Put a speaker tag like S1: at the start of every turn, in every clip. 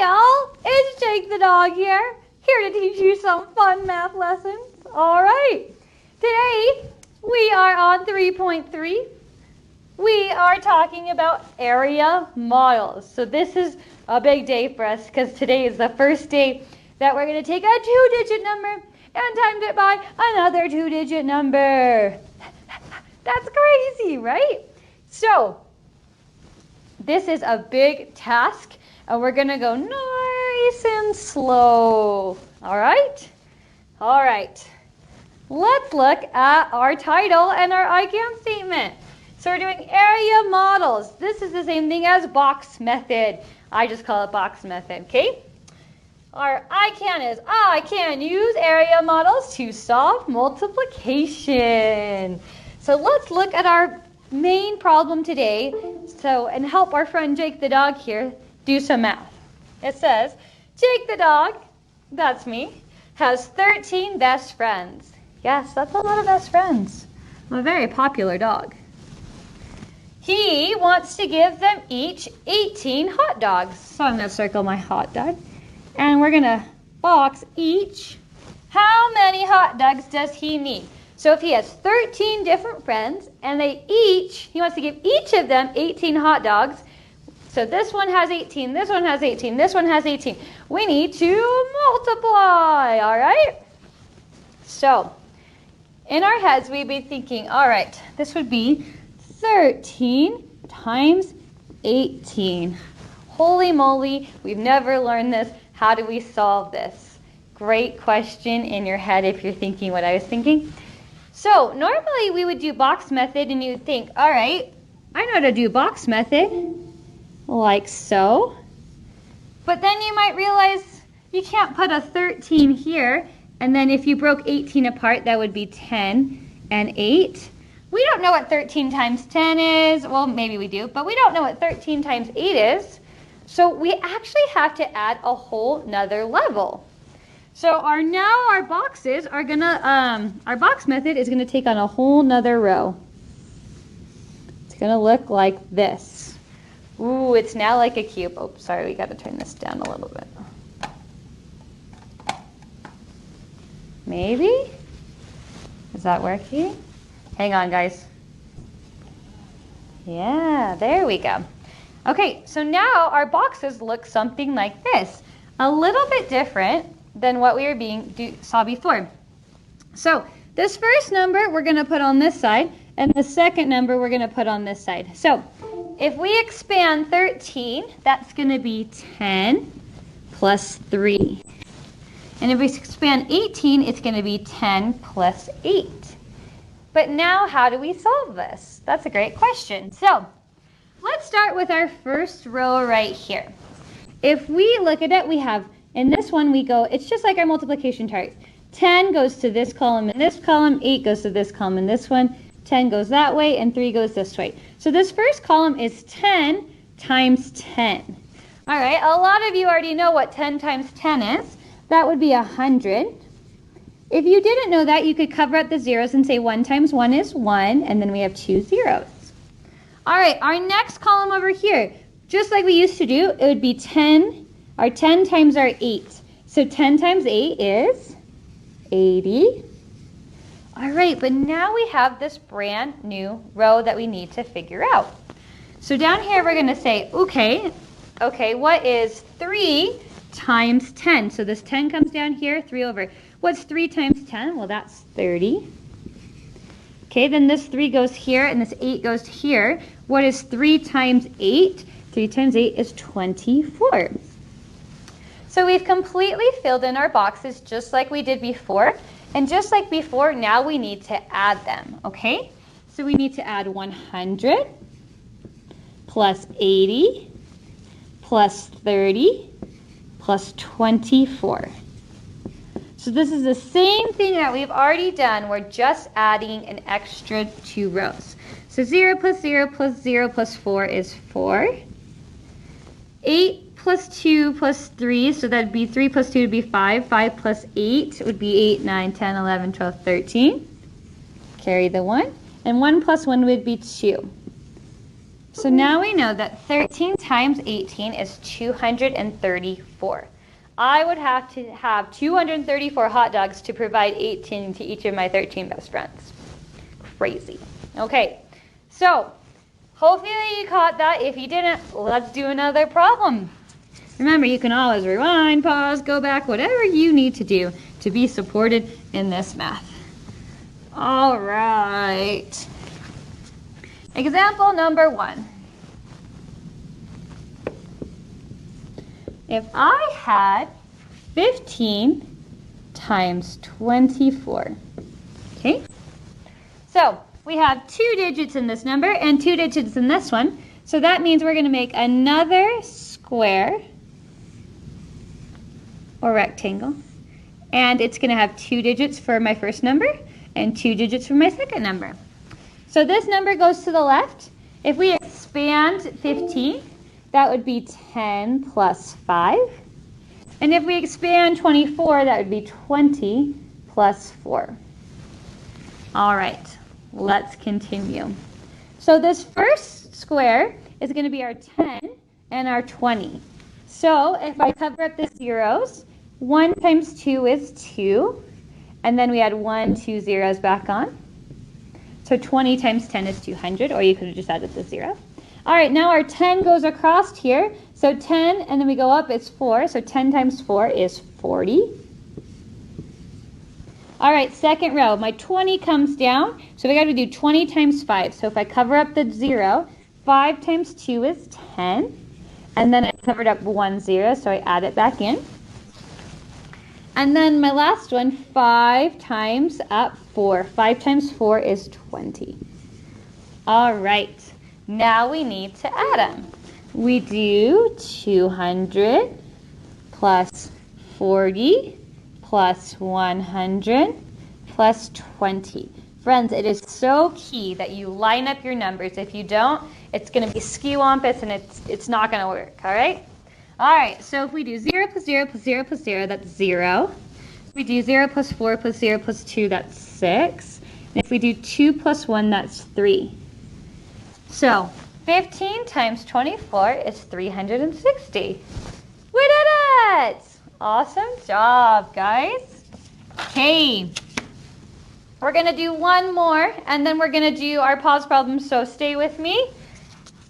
S1: Hi all, it's Jake the dog here to teach you some fun math lessons. All right, today we are on 3.3. We are talking about area models. So this is a big day for us because today is the first day that we're going to take a 2-digit number and times it by another 2-digit number. That's crazy, right? So this is a big task. And we're going to go nice and slow. All right? All right. Let's look at our title and our ICANN statement. So we're doing area models. This is the same thing as box method. I just call it box method, okay? Our ICANN is I can use area models to solve multiplication. So let's look at our main problem today. And help our friend Jake the dog here do some math. It says, Jake the dog, that's me, has 13 best friends. Yes, that's a lot of best friends. I'm a very popular dog. He wants to give them each 18 hot dogs. So I'm going to circle my hot dog. And we're going to box each. How many hot dogs does he need? So if he has 13 different friends and he wants to give each of them 18 hot dogs. So this one has 18, this one has 18, this one has 18. We need to multiply, all right? So in our heads, we'd be thinking, all right, this would be 13 times 18. Holy moly, we've never learned this. How do we solve this? Great question in your head if you're thinking what I was thinking. So normally we would do box method and you'd think, all right, I know how to do box method, like so. But then you might realize you can't put a 13 here, and then if you broke 18 apart, that would be 10 and 8. We don't know what 13 times 10 is. Well, maybe we do, but we don't know what 13 times 8 is. So we actually have to add a whole nother level. So our boxes are gonna, our box method is gonna take on a whole nother row. It's gonna look like this. Ooh, it's now like a cube. Oh, sorry, we gotta turn this down a little bit. Maybe? Is that working? Hang on, guys. Yeah, there we go. Okay, so now our boxes look something like this. A little bit different than what we were saw before. So this first number we're gonna put on this side, and the second number we're gonna put on this side. So if we expand 13, that's gonna be 10 plus 3. And if we expand 18, it's gonna be 10 plus 8. But now how do we solve this? That's a great question. So let's start with our first row right here. If we look at it, we have, in this one we go, it's just like our multiplication chart. 10 goes to this column and this column, 8 goes to this column and this one, 10 goes that way, and 3 goes this way. So this first column is 10 times 10. All right, a lot of you already know what 10 times 10 is. That would be 100. If you didn't know that, you could cover up the zeros and say 1 times 1 is 1, and then we have 2 zeros. All right, our next column over here, just like we used to do, it would be 10, our 10 times our 8. So 10 times 8 is 80. All right, but now we have this brand new row that we need to figure out. So down here, we're gonna say, okay, what is 3 times 10? So this 10 comes down here, 3 over. What's 3 times 10? Well, that's 30. Okay, then this 3 goes here, and this 8 goes here. What is 3 times 8? 3 times 8 is 24. So we've completely filled in our boxes just like we did before. And just like before, now we need to add them, okay? So we need to add 100 plus 80 plus 30 plus 24. So this is the same thing that we've already done. We're just adding an extra 2 rows. So 0 plus 0 plus 0 plus 4 is 4. 8 plus 2 plus 3, so that'd be 3 plus 2 would be 5. 5 plus 8 would be 8, 9, 10, 11, 12, 13. Carry the 1. And 1 plus 1 would be 2. So now we know that 13 times 18 is 234. I would have to have 234 hot dogs to provide 18 to each of my 13 best friends. Crazy. Okay, so hopefully you caught that. If you didn't, let's do another problem. Remember, you can always rewind, pause, go back, whatever you need to do to be supported in this math. All right. Example number 1. If I had 15 times 24, okay? So we have 2 digits in this number and 2 digits in this one. So that means we're going to make another square or rectangle. And it's going to have 2 digits for my first number and 2 digits for my second number. So this number goes to the left. If we expand 15, that would be 10 plus 5. And if we expand 24, that would be 20 plus 4. All right, let's continue. So this first square is going to be our 10 and our 20. So if I cover up the zeros, 1 times 2 is 2. And then we add 1, 2 zeros back on. So 20 times 10 is 200, or you could have just added the 0. All right, now our 10 goes across here. So 10, and then we go up, it's 4. So 10 times 4 is 40. All right, second row, my 20 comes down. So we got to do 20 times 5. So if I cover up the 0, 5 times 2 is 10. And then I covered up 1 0, so I add it back in. And then my last one, 5 times up 4. 5 times 4 is 20. All right, now we need to add them. We do 200 plus 40 plus 100 plus 20. Friends, it is so key that you line up your numbers. If you don't, it's going to be skew-wumpus and it's not going to work, all right? All right, so if we do 0 plus 0 plus 0 plus 0, that's 0. If we do 0 plus 4 plus 0 plus 2, that's 6. And if we do 2 plus 1, that's 3. So 15 times 24 is 360. We did it! Awesome job, guys. Okay, we're going to do one more, and then we're going to do our pause problem, so stay with me.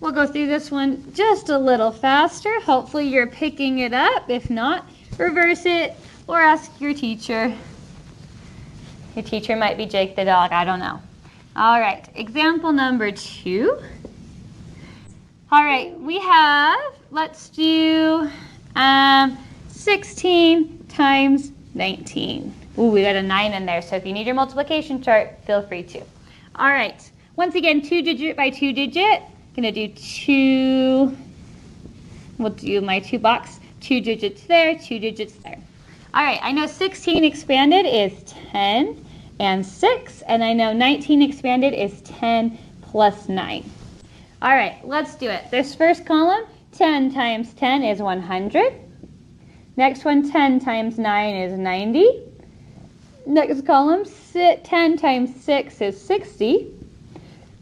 S1: We'll go through this one just a little faster. Hopefully you're picking it up. If not, reverse it or ask your teacher. Your teacher might be Jake the dog, I don't know. All right, example number 2. All right, we have, let's do 16 times 19. Ooh, we got a 9 in there, so if you need your multiplication chart, feel free to. All right, once again, 2 digit by 2 digit. Gonna do 2, we'll do my 2 box, 2 digits there, 2 digits there. All right, I know 16 expanded is 10 and 6, and I know 19 expanded is 10 plus 9. All right, let's do it. This first column, 10 times 10 is 100. Next one, 10 times 9 is 90. Next column, 10 times 6 is 60.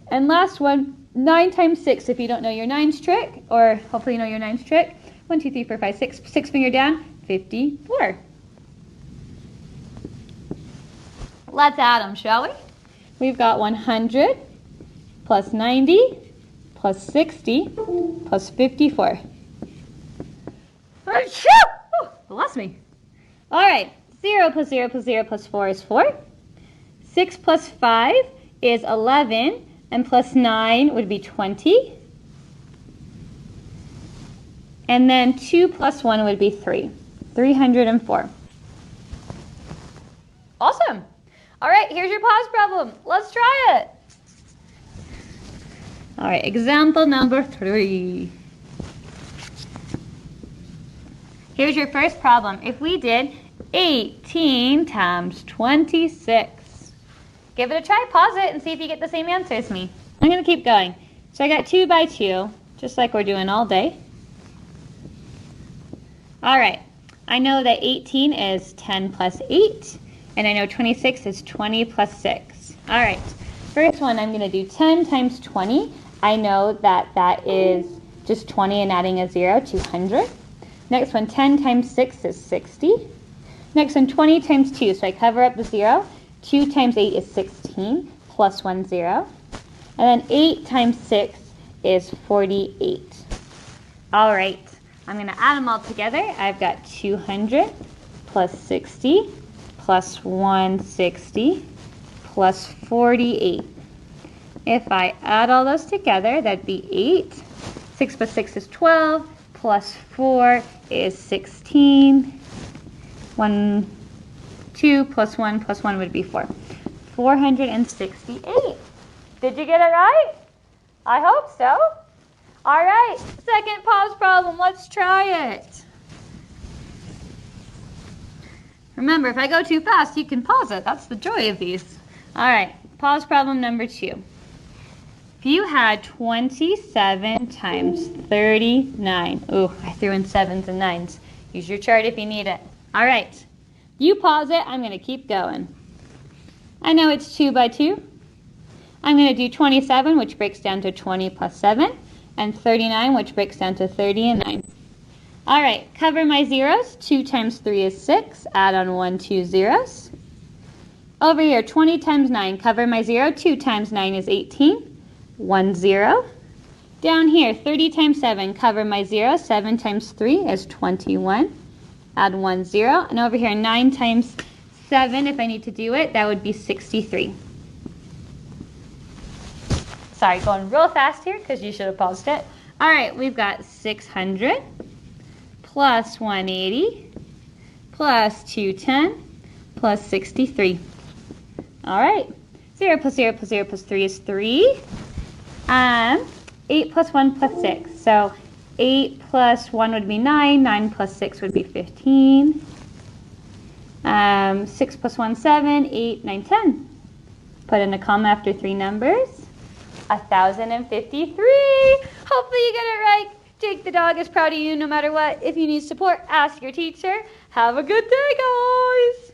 S1: And last one, 9 times 6, if you don't know your 9's trick, or hopefully you know your 9's trick. 1, 2, 3, 4, 5, 6, 6 finger down, 54. Let's add them, shall we? We've got 100 plus 90 plus 60 plus 54. Oh, lost me. All right, 0 plus 0 plus 0 plus 4 is 4. 6 plus 5 is 11. And plus 9 would be 20. And then 2 plus 1 would be 3. 304. Awesome. All right, here's your pause problem. Let's try it. All right, example number 3. Here's your first problem. If we did 18 times 26. Give it a try, pause it, and see if you get the same answer as me. I'm going to keep going. So I got 2 by 2, just like we're doing all day. All right, I know that 18 is 10 plus 8, and I know 26 is 20 plus 6. All right, first one, I'm going to do 10 times 20. I know that that is just 20 and adding a 0, 200. Next one, 10 times 6 is 60. Next one, 20 times 2, so I cover up the 0. 2 times 8 is 16, plus 1, 0. And then 8 times 6 is 48. All right, I'm going to add them all together. I've got 200 plus 60 plus 160 plus 48. If I add all those together, that'd be 8. 6 plus 6 is 12, plus 4 is 16. 2 plus 1 would be 4. 468. Did you get it right? I hope so. All right, second pause problem. Let's try it. Remember, if I go too fast, you can pause it. That's the joy of these. All right, pause problem number 2. If you had 27 times 39. Ooh, I threw in 7s and 9s. Use your chart if you need it. All right, you pause it. I'm going to keep going. I know it's 2 by 2. I'm going to do 27, which breaks down to 20 plus 7, and 39, which breaks down to 30 and 9. All right, cover my zeros. 2 times 3 is 6. Add on 1, 2 zeros. Over here, 20 times 9. Cover my 0. 2 times 9 is 18. 1, 0. Down here, 30 times 7. Cover my 0. 7 times 3 is 21. Add 1, 0. And over here, 9 times 7, if I need to do it, that would be 63. Sorry, going real fast here because you should have paused it. All right, we've got 600 plus 180 plus 210 plus 63. All right, 0 plus 0 plus 0 plus 3 is 3. 8 plus 1 plus 6. So 8 plus 1 would be 9. 9 plus 6 would be 15. 6 plus 1, 7. 8, 9, 10. Put in a comma after 3 numbers. 1,053. Hopefully you get it right. Jake the dog is proud of you no matter what. If you need support, ask your teacher. Have a good day, guys.